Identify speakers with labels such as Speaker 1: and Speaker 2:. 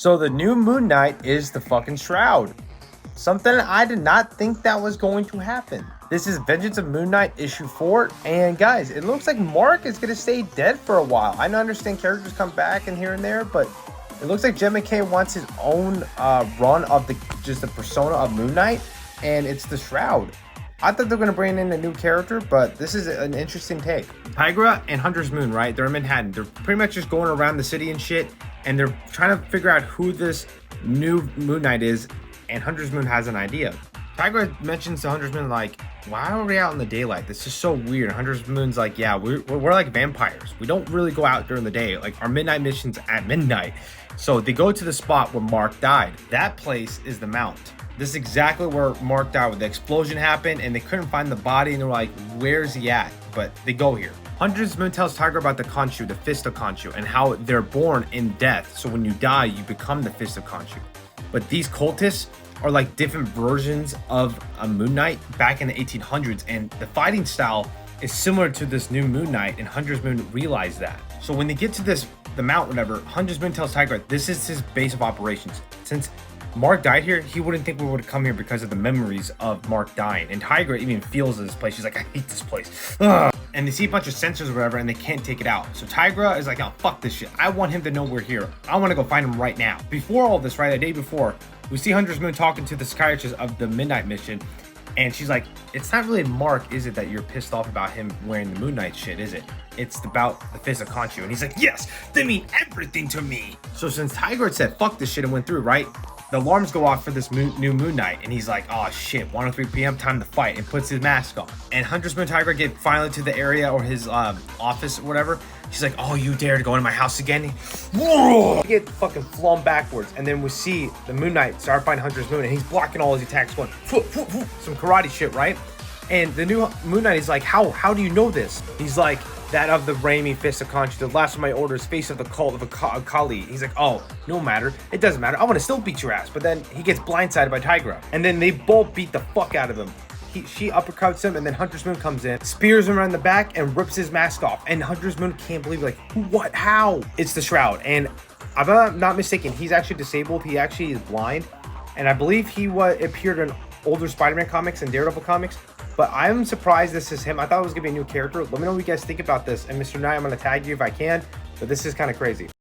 Speaker 1: So the new Moon Knight is the fucking Shroud. Something I did not think that was going to happen. This is Vengeance of Moon Knight issue 4. And guys, it looks like Mark is going to stay dead for a while. I understand characters come back and here and there, but it looks like Jed MacKay wants his own run of the persona of Moon Knight. And it's the Shroud. I thought they were going to bring in a new character, but this is an interesting take. Tigara and Hunter's Moon, right? They're in Manhattan. They're pretty much just going around the city and shit. And they're trying to figure out who this new Moon Knight is. And Hunter's Moon has an idea. Tigara mentions to Hunter's Moon, like, why are we out in the daylight? This is so weird. Hunter's Moon's like, yeah, we're like vampires. We don't really go out during the day. Like, our midnight mission's at midnight. So they go to the spot where Mark died. That place is the Mount. This is exactly where Mark died, where the explosion happened, and they couldn't find the body, and they're like, where's he at? But they go here. Hunter's Moon tells Tigara about the Khonshu, the Fist of Khonshu, and how they're born in death. So when you die, you become the Fist of Khonshu. But these cultists are like different versions of a Moon Knight back in the 1800s, and the fighting style is similar to this new Moon Knight, and Hunter's Moon realized that. So when they get to the Mount, whatever, Hunter's Moon tells Tigara this is his base of operations. Since Mark died here, he wouldn't think we would come here because of the memories of Mark dying. And Tigara even feels this place. She's like, I hate this place. Ugh. And they see a bunch of sensors or whatever, and they can't take it out. So Tigara is like, oh, fuck this shit. I want him to know we're here. I want to go find him right now. Before all this, right, the day before, we see Hunter's Moon talking to the psychiatrist of the Midnight Mission. And she's like, it's not really Mark, is it, that you're pissed off about him wearing the Moon Knight shit, is it? It's about the Fist of Khonshu. And he's like, yes, they mean everything to me. So since Tigara said, fuck this shit and went through, right? The alarms go off for this new Moon Knight, and he's like, oh shit, 1:03 p.m. time to fight, and puts his mask on. And Hunter's Moon and Tigara get finally to the area or his office or whatever. She's like, oh, you dare to go into my house again? They get fucking flown backwards, and then we see the Moon Knight start fighting Hunter's Moon, and he's blocking all his attacks, going some karate shit, right? And the new Moon Knight is like, how do you know this? He's like, that of the Raimi Fist of Khonshu, the last of my orders, face of the cult of Kali. He's like, oh, no matter. It doesn't matter. I want to still beat your ass. But then he gets blindsided by Tigara. And then they both beat the fuck out of him. She uppercuts him, and then Hunter's Moon comes in, spears him around the back, and rips his mask off. And Hunter's Moon can't believe, like, what? How? It's the Shroud. And if I'm not mistaken, he's actually disabled. He actually is blind. And I believe he appeared in older Spider-Man comics and Daredevil comics. But I'm surprised this is him. I thought it was going to be a new character. Let me know what you guys think about this. And Mr. Knight, I'm going to tag you if I can. But this is kind of crazy.